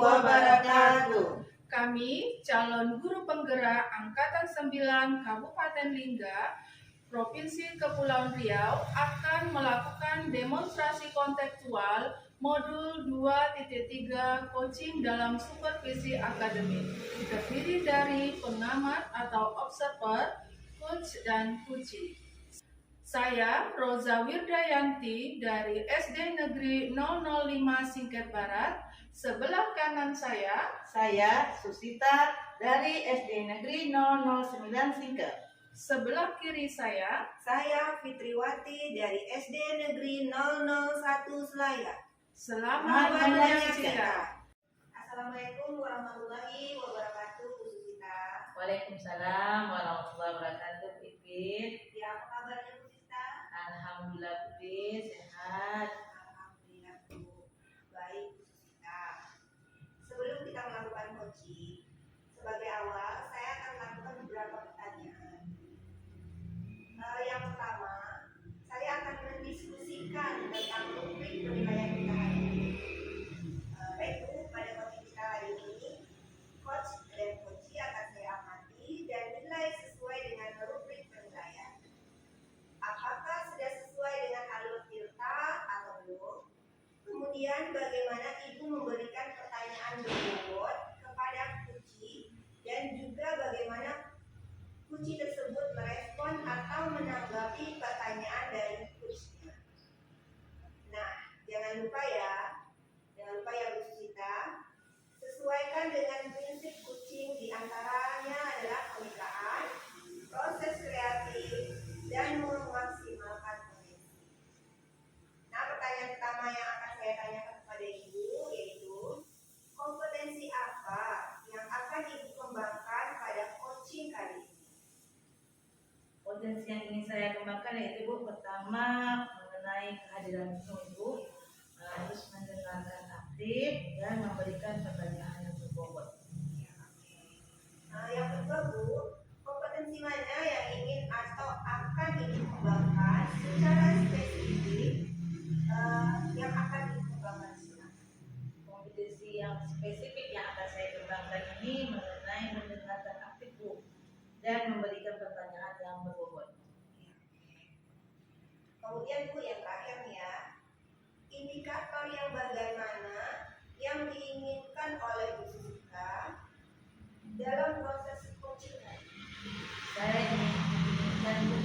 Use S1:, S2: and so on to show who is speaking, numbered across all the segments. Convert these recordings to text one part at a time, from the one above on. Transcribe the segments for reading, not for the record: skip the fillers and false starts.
S1: wabarakatuh.
S2: Kami calon guru penggerak Angkatan 9 Kabupaten Lingga, Provinsi Kepulauan Riau akan melakukan demonstrasi kontekstual modul 2.3 coaching dalam supervisi akademik. Terdiri dari pengamat atau observer, coach, dan coachee. Saya Roza Wirdayanti dari SD Negeri 005 Singket Barat. Sebelah kanan saya
S1: Susita dari SD Negeri 009 Singket.
S2: Sebelah kiri saya
S3: Fitriwati dari SD Negeri 001 Selayar.
S2: Selamat menyaksikan.
S3: Assalamualaikum warahmatullahi wabarakatuh, Bu Susita.
S1: Waalaikumsalam warahmatullahi wabarakatuh, Pipit.
S3: Ya, apa kabarnya Bu Susita?
S1: Alhamdulillah, Pipit, sehat.
S3: Alhamdulillah, Bu. Baik, Bu Susita. Sebelum kita melakukan coaching, sebagai awal saya akan melakukan beberapa pertanyaan. Yang pertama, saya akan mendiskusikan tentang rubrik penilaian kita hari ini. Baik Bu, pada coaching kita hari ini, coach dan coachee akan saya amati dan nilai sesuai dengan rubrik penilaian. Apakah sudah sesuai dengan alur tirta atau belum? Kemudian bagaimana Ibu memberikan pertanyaan berbobot kepada coachee dan juga bagaimana coachee tersebut merespon atau menanggapi pertanyaan dari coachnya. Nah, jangan lupa ya Bu Susita, sesuaikan dengan prinsip coaching, diantaranya adalah pemikaan, proses kreatif, dan memaksimalkan potensi. Nah, pertanyaan pertama yang akan saya tanyakan kepada Ibu yaitu kompetensi apa yang akan Ibu kembangkan pada coaching kali ini?
S1: Potensi yang ingin saya kembangkan yaitu, Bu, pertama mengenai kehadiran Ibu, harus mendengarkan aktif dan memberikan pertanyaan yang berbobot.
S3: Yang kedua Bu, kompetensi mana yang ingin atau akan Ibu kembangkan secara spesifik yang akan Ibu kembangkan sekarang?
S1: Kompetensi yang spesifik yang akan saya kembangkan ini mengenai mendengarkan aktif, Bu, dan memberikan pertanyaan yang berbobot.
S3: Kemudian Bu, yang terakhir nih ya, indikator yang bagaimana yang diinginkan oleh Bu Susita dalam proses coaching tadi?
S1: Saya inginkan, Bu,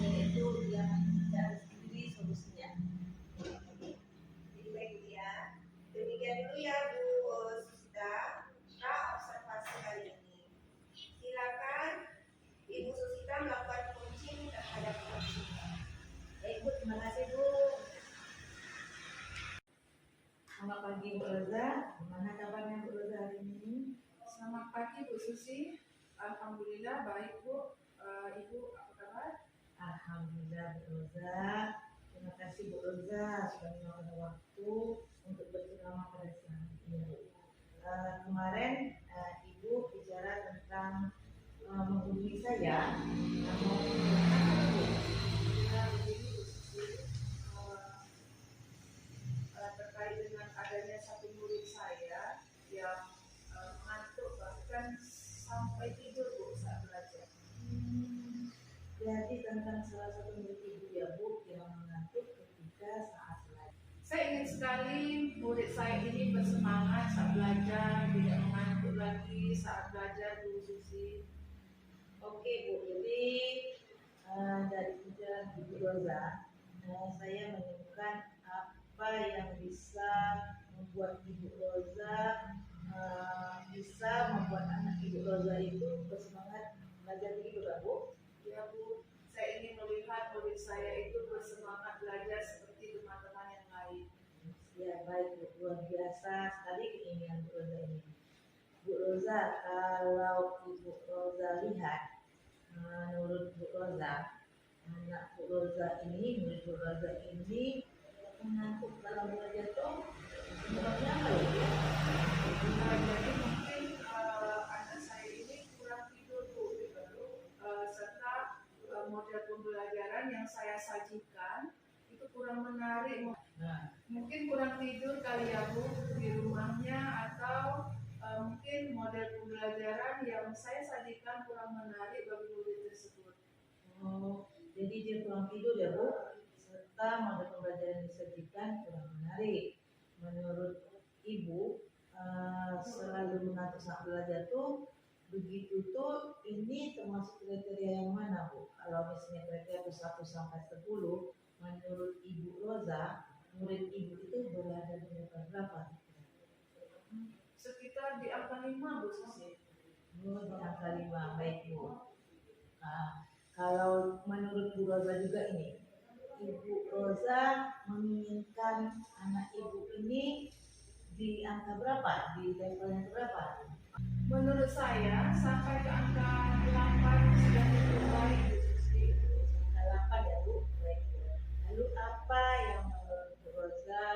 S1: yaitu yang mencari sendiri solusinya.
S3: Jadi baik Bu ya, demikian dulu ya Bu Susita observasi kali ini. Silakan Ibu Susita melakukan coaching terhadap coaching.
S1: Baik, Bu, terima kasih, Bu. Selamat pagi, Bu Roza. Gimana kabarnya Bu Roza hari ini?
S2: Selamat pagi Bu Susi. Alhamdulillah baik Bu. Ibu apa kabar?
S1: Alhamdulillah, Bu Roza. Terima kasih, Bu Roza, sudah meluangkan waktu untuk berceramah pada siang ini. Kemarin Ibu bicara tentang menghubungi saya.
S2: Terkait dengan adanya satu murid saya yang mengantuk bahkan sampai tidur Bu saat belajar.
S1: Jadi tentang salah satu murid Ibu ya, Bu, yang mengantuk ketika saat belajar.
S2: Saya ingin sekali murid saya ini bersemangat saat belajar, tidak mengantuk lagi saat belajar Bu Susi.
S1: Oke, Bu, jadi dari penjelasan Ibu Roza, saya menemukan apa yang bisa membuat Ibu Roza bisa membuat anak Ibu Roza itu bersemangat belajar begitu, kan, Bu?
S2: Ya Bu, saya ingin melihat murid saya itu bersemangat belajar seperti teman-teman yang lain.
S1: Ya, baik, Bu. Luar biasa sekali keinginan Bu Roza ini. Bu Roza, kalau Ibu Roza lihat, menurut Bu Roza, anak Bu Roza ini, murid Bu Roza ini mengantuk dalam belajar itu sebabnya apa ya?
S2: Jadi mungkin anak saya ini kurang tidur Bu, serta model pembelajaran yang saya sajikan itu kurang menarik.
S1: Nah,
S2: Mungkin kurang tidur kali ya Bu di rumahnya, atau pembelajaran yang saya sajikan kurang menarik bagi murid tersebut.
S1: Oh, jadi dia kurang tidur ya Bu, serta model pembelajaran yang disajikan kurang menarik. Menurut Ibu, selalu mengatur saat belajar tuh begitu tuh ini termasuk kriteria yang mana Bu? Kalau misalnya kriteria itu 1 sampai 10, menurut Ibu Roza, murid Ibu itu berada di level berapa?
S2: Sekitar di angka 5 Bu Susi.
S1: Oh, di angka 5, baik Bu. Kalau menurut Bu Roza juga ini, Ibu Roza menginginkan anak Ibu ini di angka berapa? Di level yang berapa?
S2: Menurut saya sampai ke angka 8 sudah cukup baik Bu Susi.
S1: Angka 8 ya Bu. Baik Bu. Lalu apa yang menurut Bu Roza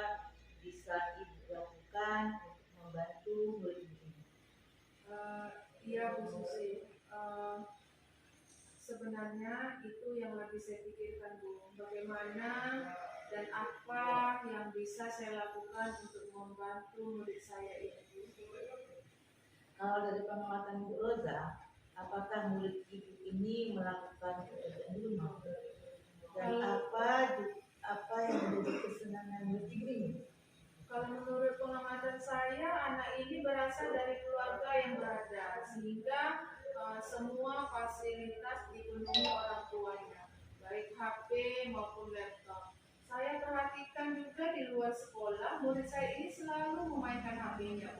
S1: bisa Ibu lakukan untuk membantu murid ini?
S2: Iya Bu Susi. Sebenarnya itu yang lagi saya pikirkan Bu. Bagaimana dan apa yang bisa saya lakukan untuk membantu murid saya ini Bu.
S1: Kalau dari pengamatan Bu Roza, apakah murid Ibu ini melakukan pekerjaan di rumah? Dan apa yang menjadi kesenangan murid Ibu ini?
S2: Kalau menurut pengamatan saya, anak ini berasal dari keluarga yang berada, sehingga semua fasilitas dipenuhi orang tuanya, baik HP maupun laptop. Saya perhatikan juga di luar sekolah, murid saya ini selalu memainkan HP-nya.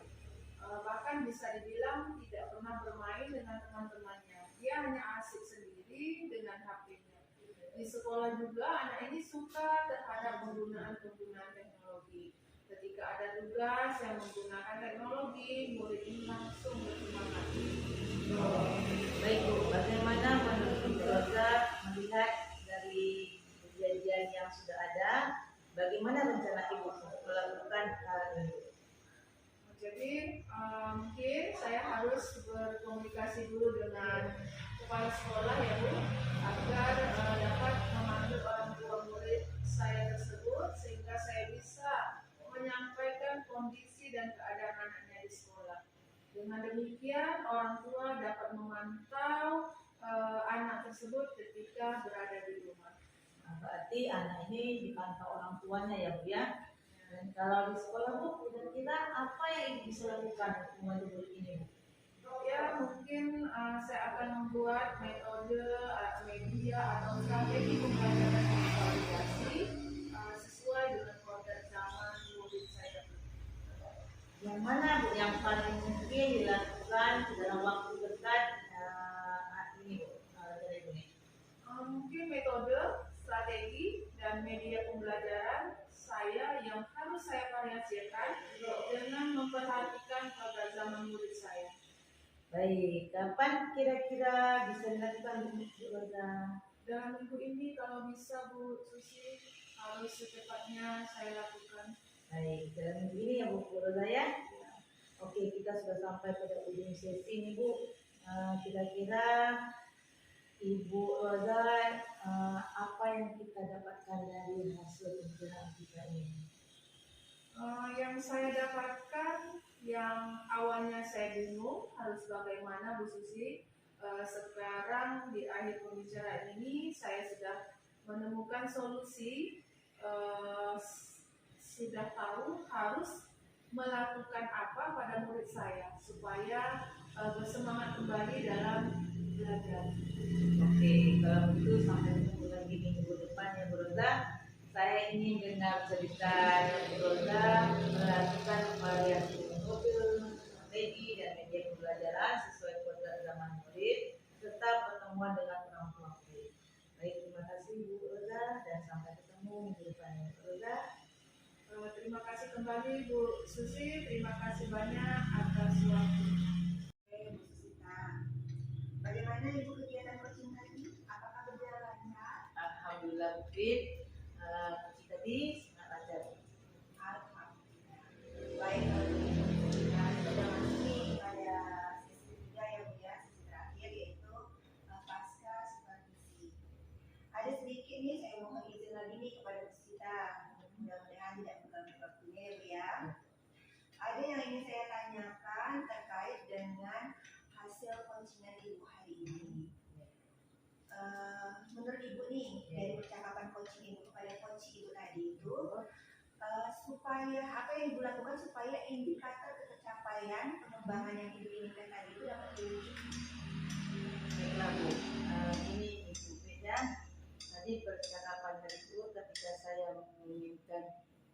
S2: Bahkan bisa dibilang tidak pernah bermain dengan teman-temannya. Dia hanya asik sendiri dengan HP-nya. Di sekolah juga anak ini suka terhadap penggunaan teknologi. Ketika ada tugas yang menggunakan teknologi, murid ini langsung bersemangat.
S1: Baik Bu, bagaimana menurut Bu Roza melihat dari kejadian yang sudah ada, bagaimana rencana Ibu untuk melakukan hal ini?
S2: Jadi mungkin saya harus berkomunikasi dulu dengan kepala sekolah ya Bu, agar dapat memanggil orang tua murid saya tersebut sehingga saya bisa menyampaikan kondisi dan keadaan anaknya di sekolah. Dengan demikian orang tua dapat memantau anak tersebut ketika berada di rumah.
S1: Nah, berarti anak ini dipantau orang tuanya ya Bu ya. Dan kalau di sekolah Bu, kira-kira apa yang Ibu bisa lakukan untuk membantu murid ini Bu?
S2: Ya mungkin saya akan membuat metode, media atau strategi pembelajaran yang bervariasi sesuai dengan kodrat zaman murid saya.
S1: Yang mana Bu yang paling mungkin dilakukan dalam waktu dekat ini Bu? Dari Bu nih.
S2: Mungkin metode, strategi, dan media pembelajaran saya yang harus saya variasikan dengan memperhatikan kodrat zaman murid saya.
S1: Baik, kapan kira-kira bisa dilakukan Bu Roza?
S2: Dalam minggu ini kalau bisa Bu Susi harus secepatnya saya lakukan.
S1: Baik, dalam minggu ini ya Bu Roza ya. Oke, kita sudah sampai pada ujung sesi ini Bu. Kira-kira Ibu Roza, apa yang kita dapatkan dari hasil pembelajaran kita ini?
S2: Yang saya dapatkan, yang awalnya saya bingung harus bagaimana Bu Susi, sekarang di akhir pembicaraan ini saya sudah menemukan solusi, sudah tahu harus melakukan apa pada murid saya supaya bersemangat kembali dalam belajar.
S1: Oke, kalau begitu sampai ketemu lagi minggu depan ya Bu Roza. Saya ingin dengar cerita Bu Roza melakukan variasi metode, strategi dan media pembelajaran sesuai kodrat zaman murid serta pertemuan dengan orang tua murid. Baik, terima kasih Bu Roza dan sampai ketemu minggu depan ya Bu Roza.
S2: Terima kasih kembali Bu Susi, terima kasih banyak atas waktu.
S3: Oke, Bu Susita. Bagaimana Ibu kegiatan coaching tadi? Apakah berjalan lancar?
S1: Alhamdulillah Bu Fit, tadi sangat lancar.
S3: Alhamdulillah. Baik, kalau begitu kita sudah masuk pada sesi 3 ya Bu ya, sesi terakhir yaitu pasca supervisi. Ada sedikit nih saya mohon izin lagi nih kepada Bu Susita. Mudah-mudahan tidak mengganggu waktunya ya Bu ya. Ada yang ingin saya tanyakan terkait dengan hasil supaya apa yang Ibu lakukan supaya indikator pencapaian pengembangan yang Ibu inginkan tadi itu dapat diwujud?
S1: Baiklah Bu, ini Ibu beda. Tadi percakapan dari Ibu ketika saya menginginkan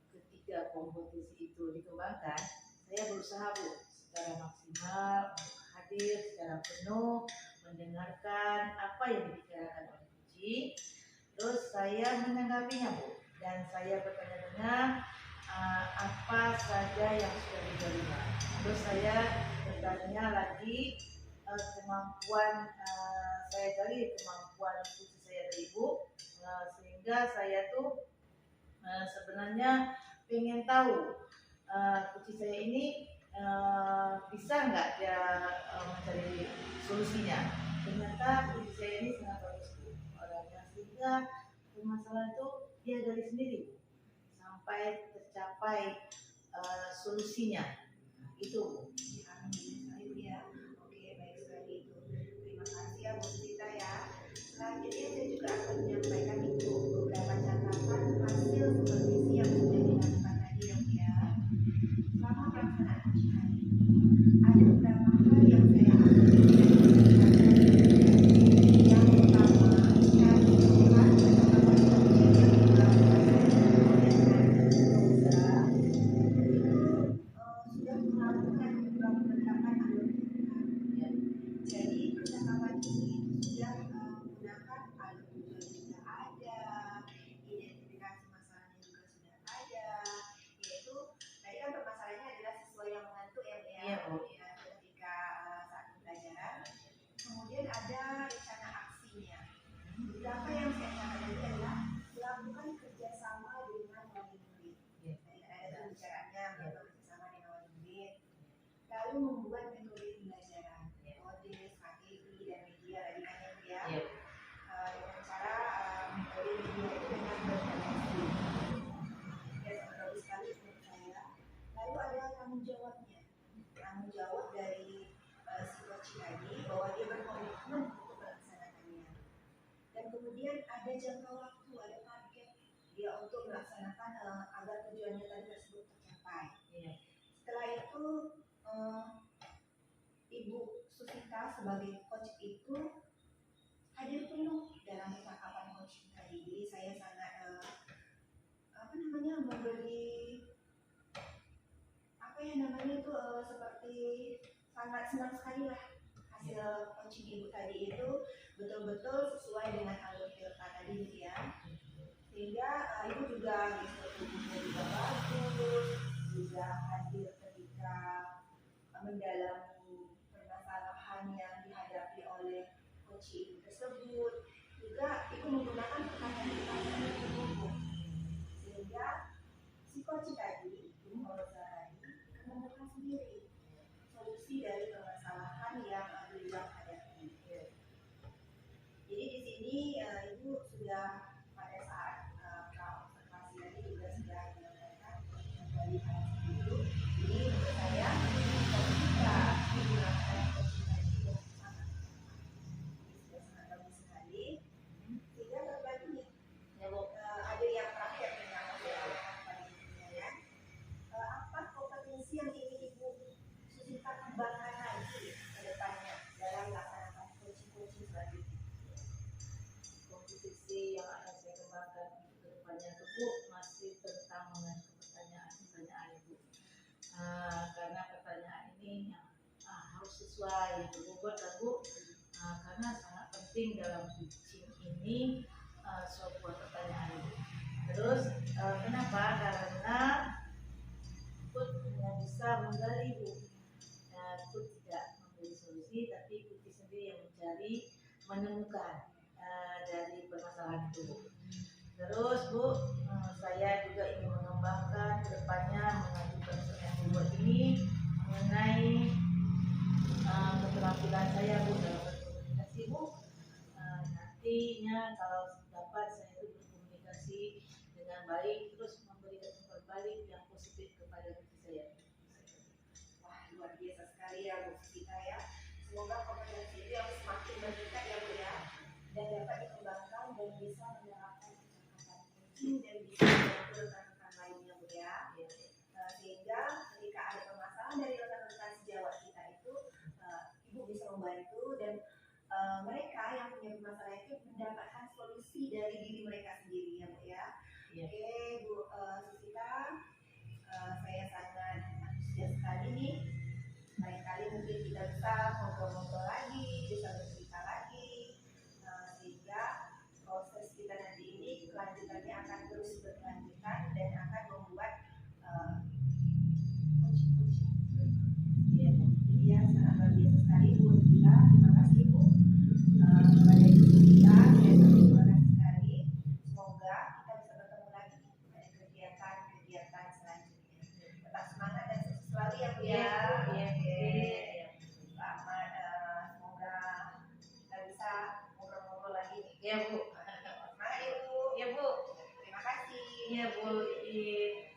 S1: ketiga kompetisi itu dikembangkan, saya berusaha Bu secara maksimal untuk hadir secara penuh, mendengarkan apa yang dibicarakan oleh Puji. Terus saya menanggapinya Bu, dan saya bertanya-tanya apa saja yang sudah diterima. Terus saya bertanya lagi kemampuan saya dari kemampuan Puji saya dari Ibu, sehingga saya tuh sebenarnya pengen tahu Puji saya ini bisa nggak dia mencari solusinya. Ternyata Puji saya ini sangat bagus Bu orangnya, sehingga permasalahan itu dia dari sendiri Bu, sampai tercapai solusinya. Itu Bu.
S3: Ya, oke, baik sekali itu. Terima kasih ya Bu Sita ya. Selanjutnya saya juga akan menyampaikan itu beberapa catatan hasil supervisi yang sudah dilakukan tadi ya Bu ya. Selama pelaksanaan uji hari ini, ada beberapa hal yang saya ambil. Yang pertama, secara keseluruhan penerapan uji yang dilakukan sudah melakukan penerapan alur tujuan. Jadi percakapan ini sudah menggunakan alur tujuan sudah ada, identifikasi masalahnya juga sudah ada, yaitu tadi kan permasalahannya adalah siswa yang mengantuk ya Bu ya.
S1: Iya, Bu.
S3: Ya, ketika saat pembelajaran. Kemudian ada rencana aksinya. Beberapa yang saya catat tadi adalah melakukan kerjasama dengan wali murid. Ada pembicaraannya melakukan kerjasama dengan wali murid. Lalu membuat metode pembelajaran, metode, strategi, dan media tadi kan ya Bu ya. Dengan cara metode media itu dengan bervariasi. Ya, sangat bagus sekali menurut saya. Lalu ada tanggung jawabnya. Tanggung jawab dari si coach tadi bahwa dia berkomitmen untuk melaksanakannya. Dan kemudian ada jangka waktu, ada target dia untuk melaksanakan agar tujuannya tadi tersebut tercapai. Setelah itu Ibu Susita sebagai coach itu hadir penuh dalam percakapan coaching tadi. Jadi saya sangat memberi seperti sangat senang sekali lah hasil coaching Ibu tadi itu betul-betul sesuai dengan alur Tirta tadi gitu ya. Sehingga Ibu juga gestur tubuhnya juga bagus, juga hadir ketika mendalami permasalahan yang dihadapi oleh coach Ibu tersebut. Juga Ibu menggunakan pertanyaan-pertanyaan yang umum, sehingga si coach tadi, Ibu Rosa tadi, menemukan sendiri solusi dari permasalahan yang beliau hadapi. Jadi di sini Ibu sudah pada saat observasi tadi juga sudah menyampaikan dari hal itu. Jadi menurut saya ketika digunakan coaching tadi sudah sangat bagus sekali. Sehingga terbagi ada yang terakhir yang saya tadi ya. Apa kompetensi yang ingin Ibu Susita kembangkan lagi ke depannya dalam melaksanakan coaching selanjutnya?
S1: Kompetisi yang akan saya kembangkan untuk ke depannya itu Bu, masih tentang pertanyaan-pertanyaan Ibu. Karena pertanyaan ini harus sesuai bobot kan Bu, karena sangat penting dalam coaching ini sebuah pertanyaan Ibu. Terus kenapa? Karena Put hanya bisa menggali Bu, Put tidak memberi solusi, tapi Put sendiri yang mencari, menemukan dari permasalahan itu Bu. Terus Bu, saya juga ingin mengembangkan ke depannya mengajukan yang membuat ini mengenai keterampilan saya Bu dalam berkomunikasi Bu. Nantinya kalau dapat saya itu berkomunikasi dengan baik, terus memberikan umpan balik yang positif kepada diri saya.
S3: Wah, luar biasa sekali ya Bu Susita ya. Semoga kompetensi itu yang semakin meningkat ya Bu ya, dan dapat dikembangkan dan bisa menerapkan percakapan coaching dan bisa membantu rekan-rekan lainnya Bu ya. membantu dan mereka yang punya masalah itu mendapatkan solusi dari diri mereka sendiri ya Bu ya.
S1: Iya.
S3: Oke Bu Susita, saya sangat antusias sekali nih. Lain kali mungkin kita bisa ngobrol-ngobrol lagi, bisa bercerita lagi, sehingga proses kita nanti ini kelanjutannya akan terus berkelanjutan dan akan membuat ya sangat luar biasa sekali Bu Susita. Terima kasih Bu kepada Ibu Susita, terima kasih sekali. Semoga kita bisa bertemu lagi pada kegiatan-kegiatan selanjutnya. Tetap semangat dan sukses selalu ya Bu ya. Selamat, semoga kita bisa ngobrol-ngobrol lagi nih.
S1: Iya Bu.
S3: Semangat ya Bu.
S1: Iya Bu.
S3: Terima kasih.
S1: Iya Bu. Iya.